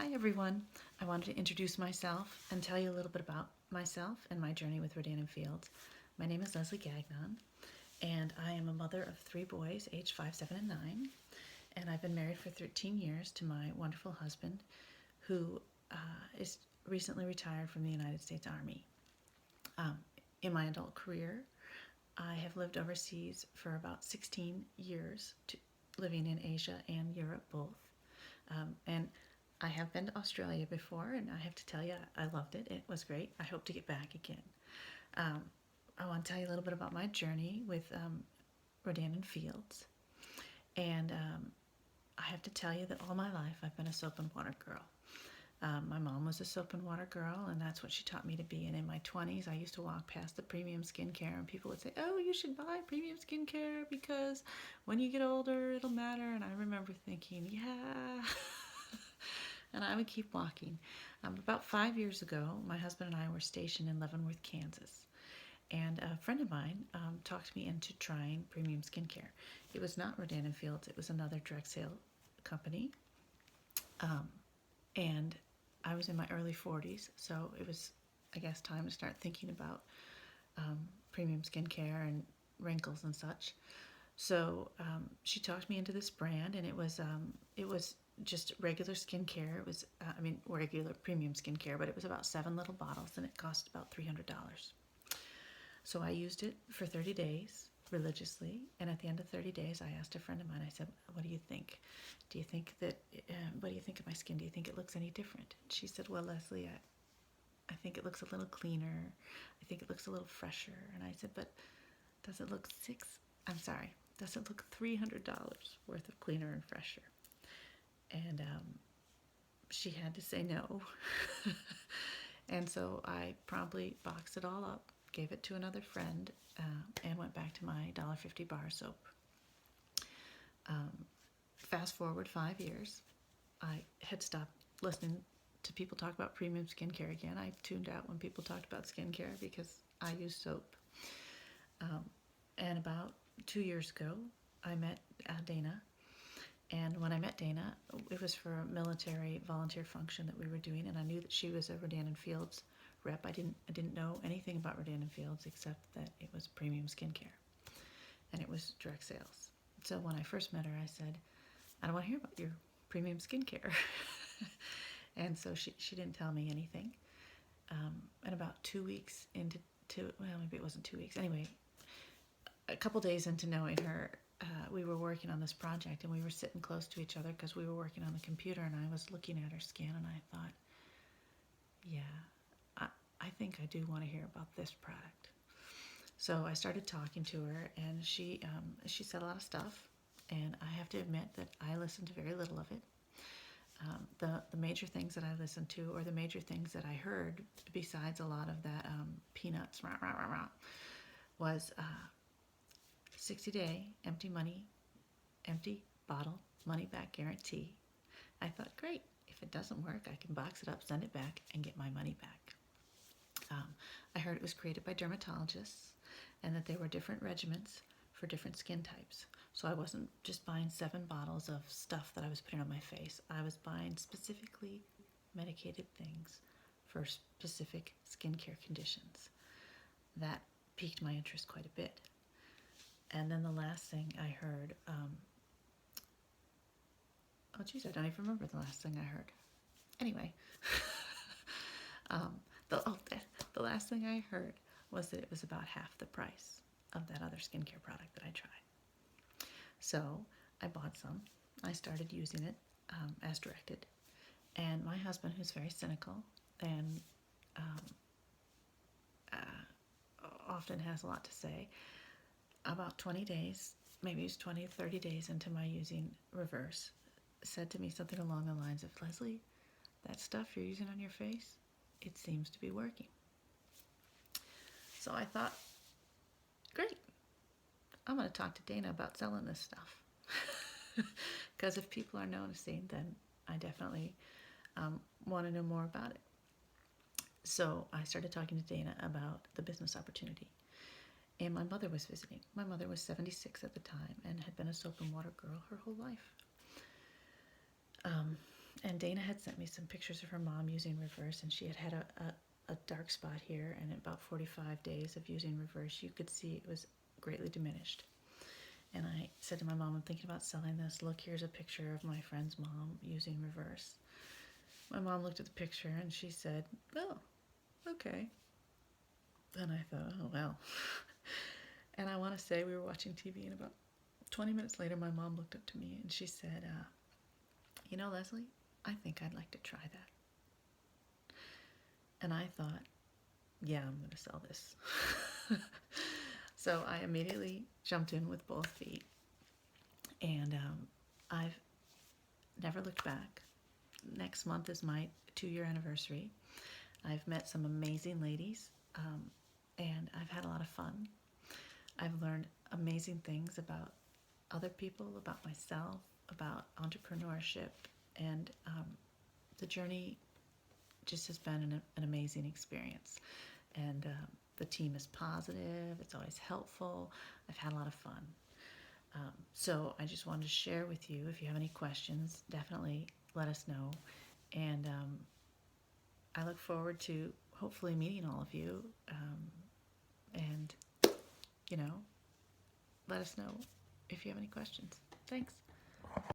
Hi everyone. I wanted to introduce myself and tell you a little bit about myself and my journey with Rodan & Fields. My name is Leslie Gagnon, and I am a mother of 3 boys, aged 5, 7, and 9. And I've been married for 13 years to my wonderful husband, who is recently retired from the United States Army. In my adult career, I have lived overseas for about 16 years, living in Asia and Europe both. And I have been to Australia before, and I have to tell you, I loved it. It was great. I hope to get back again. Um, I want to tell you a little bit about my journey with Rodan & Fields. And I have to tell you that all my life I've been a soap and water girl. My mom was a soap and water girl, and that's what she taught me to be. And in my 20s, I used to walk past the premium skincare, and people would say, "Oh, you should buy premium skincare because when you get older, it'll matter." And I remember thinking, yeah. And I would keep walking. About 5 years ago, my husband and I were stationed in Leavenworth, Kansas. And a friend of mine talked me into trying premium skincare. It was not Rodan & Fields. It was another direct sale company. And I was in my early 40s, so it was, I guess, time to start thinking about premium skincare and wrinkles and such. So she talked me into this brand, and it was just regular skincare. It was, regular premium skincare, but it was about 7 little bottles, and it cost about $300. So I used it for 30 days religiously, and at the end of 30 days, I asked a friend of mine, I said, "What do you think? Do you think that, what do you think of my skin? Do you think it looks any different?" And she said, "Well, Leslie, I think it looks a little cleaner. I think it looks a little fresher." And I said, "But does it look does it look $300 worth of cleaner and fresher?" And she had to say no. And so I promptly boxed it all up, gave it to another friend, and went back to my $1.50 bar soap. Fast forward 5 years, I had stopped listening to people talk about premium skincare again. I tuned out when people talked about skincare because I use soap. And about 2 years ago, I met Dana. And when I met Dana, it was for a military volunteer function that we were doing, and I knew that she was a Rodan & Fields rep. I didn't know anything about Rodan & Fields except that it was premium skincare, and it was direct sales. So when I first met her, I said, "I don't want to hear about your premium skincare." And so she didn't tell me anything. And about 2 weeks well, maybe it wasn't 2 weeks. Anyway, a couple days into knowing her, we were working on this project, and we were sitting close to each other because we were working on the computer, and I was looking at her skin, and I thought, yeah, I think I do want to hear about this product. So I started talking to her, and she said a lot of stuff, and I have to admit that I listened to very little of it. The major things that I listened to, or the major things that I heard, besides a lot of that peanuts, rah, rah, rah, rah, was 60-day empty bottle money back guarantee. I thought, great, if it doesn't work, I can box it up, send it back, and get my money back. I heard it was created by dermatologists, and that there were different regimens for different skin types. So I wasn't just buying 7 bottles of stuff that I was putting on my face. I was buying specifically medicated things for specific skincare conditions. That piqued my interest quite a bit. And then the last thing I heard, oh geez, I don't even remember the last thing I heard. Anyway, the last thing I heard was that it was about half the price of that other skincare product that I tried. So I bought some. I started using it as directed. And my husband, who's very cynical and often has a lot to say, about 20 days, maybe it was 20, 30 days into my using Reverse, said to me something along the lines of, "Leslie, that stuff you're using on your face, it seems to be working." So I thought, great, I'm going to talk to Dana about selling this stuff. Because if people are noticing, then I definitely want to know more about it. So I started talking to Dana about the business opportunity. And my mother was visiting. My mother was 76 at the time and had been a soap and water girl her whole life. And Dana had sent me some pictures of her mom using reverse, and she had had a dark spot here, and in about 45 days of using reverse, you could see it was greatly diminished. And I said to my mom, I'm thinking about selling this. Look, here's a picture of my friend's mom using reverse. My mom looked at the picture and she said, oh, okay. And I thought, oh, well. And I want to say we were watching TV, and about 20 minutes later, my mom looked up to me and she said, you know, Leslie, I think I'd like to try that. And I thought, yeah, I'm going to sell this. So I immediately jumped in with both feet, and I've never looked back. Next month is my 2-year anniversary. I've met some amazing ladies, and I've had a lot of fun. I've learned amazing things about other people, about myself, about entrepreneurship, and the journey just has been an amazing experience. And the team is positive, it's always helpful. I've had a lot of fun. So I just wanted to share with you. If you have any questions, definitely let us know. And I look forward to hopefully meeting all of you. And, you know, let us know if you have any questions. Thanks.